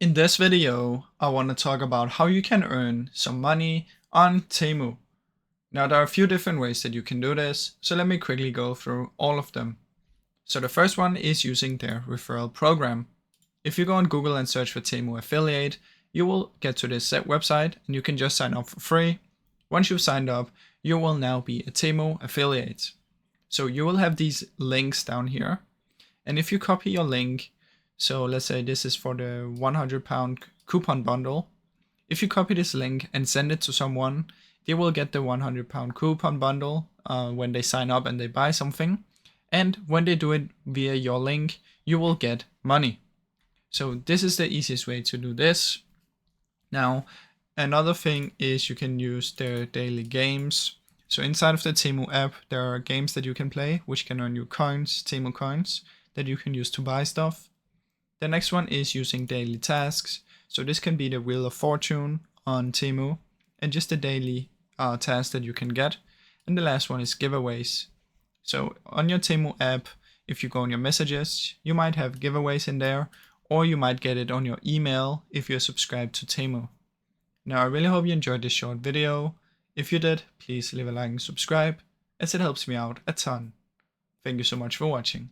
In this video, I want to talk about how you can earn some money on Temu. Now there are a few different ways that you can do this, so let me quickly go through all of them. So the first one is using their referral program. If you go on Google and search for Temu affiliate, you will get to this website and you can just sign up for free. Once you've signed up, you will now be a Temu affiliate. So you will have these links down here. And if you copy your link, so let's say this is for the £100 coupon bundle. If you copy this link and send it to someone, they will get the £100 coupon bundle when they sign up and they buy something. And when they do it via your link, you will get money. So this is the easiest way to do this. Now, another thing is you can use their daily games. So inside of the Temu app, there are games that you can play, which can earn you coins, Temu coins, that you can use to buy stuff. The next one is using daily tasks. So this can be the Wheel of Fortune on Temu and just the daily tasks that you can get. And the last one is giveaways. So on your Temu app, if you go on your messages, you might have giveaways in there, or you might get it on your email if you're subscribed to Temu. Now I really hope you enjoyed this short video. If you did, please leave a like and subscribe, as it helps me out a ton. Thank you so much for watching.